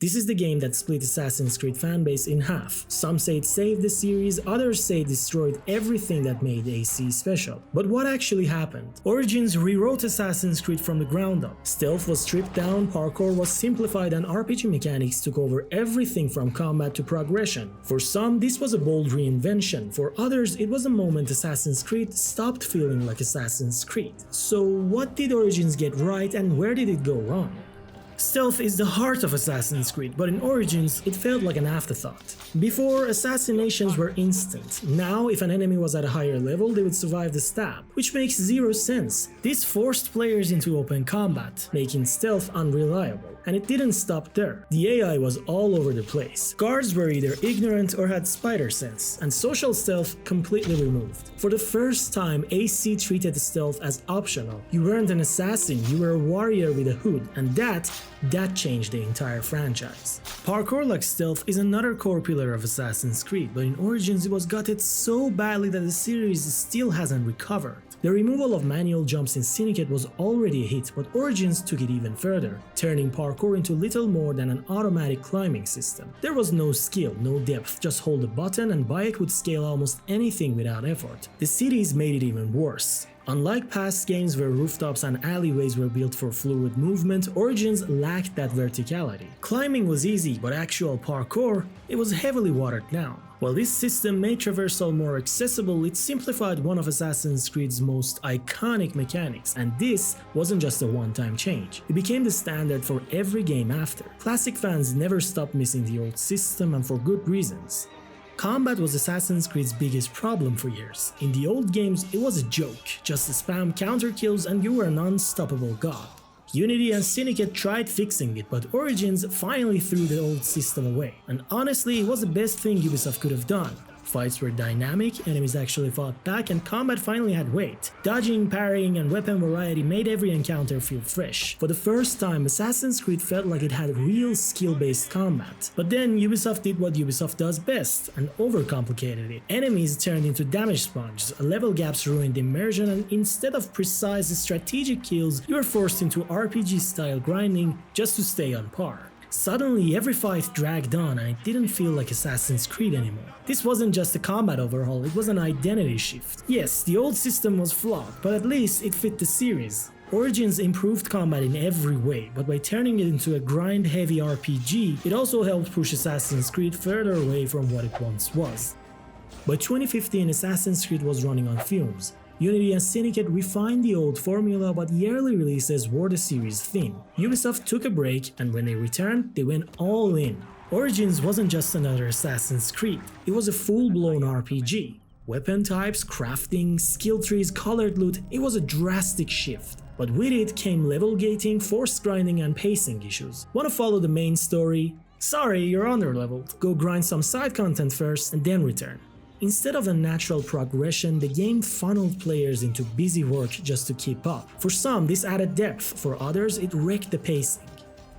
This is the game that split Assassin's Creed fanbase in half. Some say it saved the series, others say it destroyed everything that made AC special. But what actually happened? Origins rewrote Assassin's Creed from the ground up. Stealth was stripped down, parkour was simplified, and RPG mechanics took over everything from combat to progression. For some, this was a bold reinvention. For others, it was a moment Assassin's Creed stopped feeling like Assassin's Creed. So what did Origins get right and where did it go wrong? Stealth is the heart of Assassin's Creed, but in Origins, it felt like an afterthought. Before, assassinations were instant. Now, if an enemy was at a higher level, they would survive the stab, which makes zero sense. This forced players into open combat, making stealth unreliable. And it didn't stop there. The AI was all over the place. Guards were either ignorant or had spider sense, and social stealth completely removed. For the first time, AC treated stealth as optional. You weren't an assassin, you were a warrior with a hood, and that changed the entire franchise. Parkour like stealth is another core pillar of Assassin's Creed, but in Origins it was gutted so badly that the series still hasn't recovered. The removal of manual jumps in Syndicate was already a hit, but Origins took it even further, turning parkour into little more than an automatic climbing system. There was no skill, no depth, just hold a button and Bayek would scale almost anything without effort. The cities made it even worse. Unlike past games where rooftops and alleyways were built for fluid movement, Origins lacked that verticality. Climbing was easy, but actual parkour, it was heavily watered down. While this system made traversal more accessible, it simplified one of Assassin's Creed's most iconic mechanics, and this wasn't just a one-time change. It became the standard for every game after. Classic fans never stopped missing the old system, and for good reasons. Combat was Assassin's Creed's biggest problem for years. In the old games, it was a joke, just spam counter kills and you were an unstoppable god. Unity and Syndicate tried fixing it, but Origins finally threw the old system away. And honestly, it was the best thing Ubisoft could have done. Fights were dynamic, enemies actually fought back, and combat finally had weight. Dodging, parrying, and weapon variety made every encounter feel fresh. For the first time, Assassin's Creed felt like it had real skill-based combat. But then Ubisoft did what Ubisoft does best, and overcomplicated it. Enemies turned into damage sponges, level gaps ruined immersion, and instead of precise strategic kills, you were forced into RPG-style grinding just to stay on par. Suddenly, every fight dragged on and it didn't feel like Assassin's Creed anymore. This wasn't just a combat overhaul, it was an identity shift. Yes, the old system was flawed, but at least it fit the series. Origins improved combat in every way, but by turning it into a grind-heavy RPG, it also helped push Assassin's Creed further away from what it once was. By 2015, Assassin's Creed was running on fumes. Unity and Syndicate refined the old formula, but yearly releases wore the series thin. Ubisoft took a break, and when they returned, they went all in. Origins wasn't just another Assassin's Creed, it was a full-blown RPG. Weapon types, crafting, skill trees, colored loot, it was a drastic shift. But with it came level gating, forced grinding, and pacing issues. Wanna follow the main story? Sorry, you're underleveled. Go grind some side content first, and then return. Instead of a natural progression, the game funneled players into busy work just to keep up. For some, this added depth, for others, it wrecked the pacing.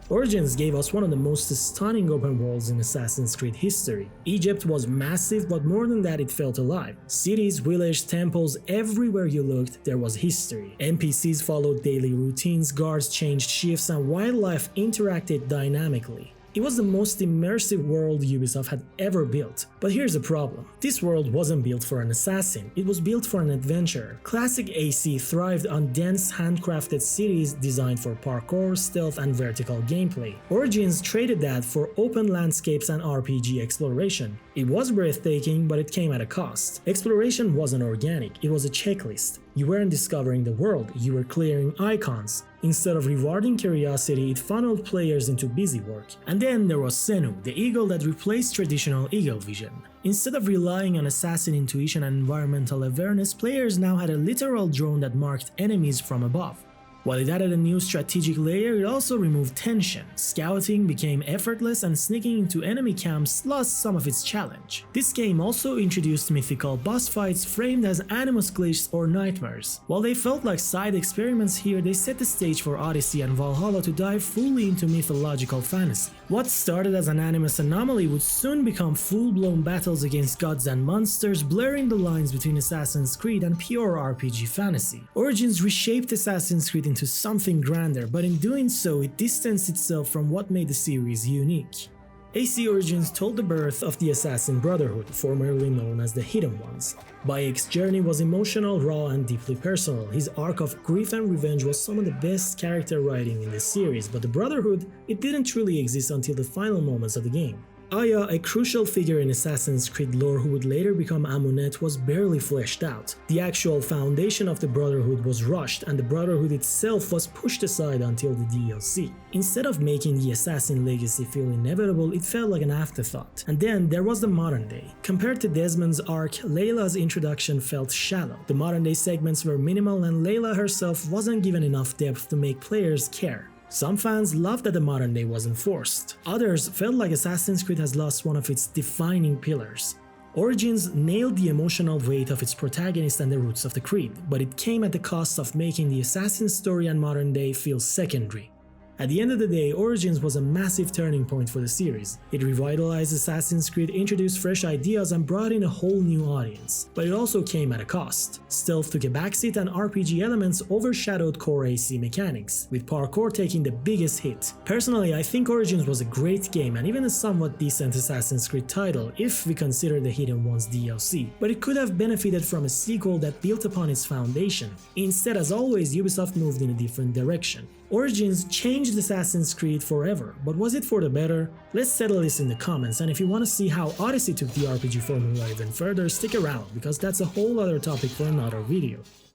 Origins gave us one of the most stunning open worlds in Assassin's Creed history. Egypt was massive, but more than that, it felt alive. Cities, villages, temples, everywhere you looked, there was history. NPCs followed daily routines, guards changed shifts, and wildlife interacted dynamically. It was the most immersive world Ubisoft had ever built. But here's the problem. This world wasn't built for an assassin, it was built for an adventurer. Classic AC thrived on dense handcrafted cities designed for parkour, stealth, and vertical gameplay. Origins traded that for open landscapes and RPG exploration. It was breathtaking, but it came at a cost. Exploration wasn't organic, it was a checklist. You weren't discovering the world, you were clearing icons. Instead of rewarding curiosity, it funneled players into busy work. And then there was Senu, the eagle that replaced traditional eagle vision. Instead of relying on assassin intuition and environmental awareness, players now had a literal drone that marked enemies from above. While it added a new strategic layer, it also removed tension. Scouting became effortless and sneaking into enemy camps lost some of its challenge. This game also introduced mythical boss fights framed as animus glitches or nightmares. While they felt like side experiments here, they set the stage for Odyssey and Valhalla to dive fully into mythological fantasy. What started as an animus anomaly would soon become full-blown battles against gods and monsters, blurring the lines between Assassin's Creed and pure RPG fantasy. Origins reshaped Assassin's Creed into something grander, but in doing so, it distanced itself from what made the series unique. AC Origins told the birth of the Assassin Brotherhood, formerly known as the Hidden Ones. Bayek's journey was emotional, raw, and deeply personal. His arc of grief and revenge was some of the best character writing in the series, but the Brotherhood, it didn't truly exist until the final moments of the game. Aya, a crucial figure in Assassin's Creed lore who would later become Amunet, was barely fleshed out. The actual foundation of the Brotherhood was rushed, and the Brotherhood itself was pushed aside until the DLC. Instead of making the Assassin legacy feel inevitable, it felt like an afterthought. And then there was the modern day. Compared to Desmond's arc, Layla's introduction felt shallow. The modern day segments were minimal, and Layla herself wasn't given enough depth to make players care. Some fans loved that the modern day wasn't forced. Others felt like Assassin's Creed has lost one of its defining pillars. Origins nailed the emotional weight of its protagonist and the roots of the creed, but it came at the cost of making the Assassin story and modern day feel secondary. At the end of the day, Origins was a massive turning point for the series. It revitalized Assassin's Creed, introduced fresh ideas, and brought in a whole new audience. But it also came at a cost. Stealth took a backseat and RPG elements overshadowed core AC mechanics, with parkour taking the biggest hit. Personally, I think Origins was a great game and even a somewhat decent Assassin's Creed title if we consider the Hidden Ones DLC, but it could have benefited from a sequel that built upon its foundation. Instead, as always, Ubisoft moved in a different direction. Origins changed Assassin's Creed forever, but was it for the better? Let's settle this in the comments, and if you want to see how Odyssey took the RPG formula even further, stick around, because that's a whole other topic for another video.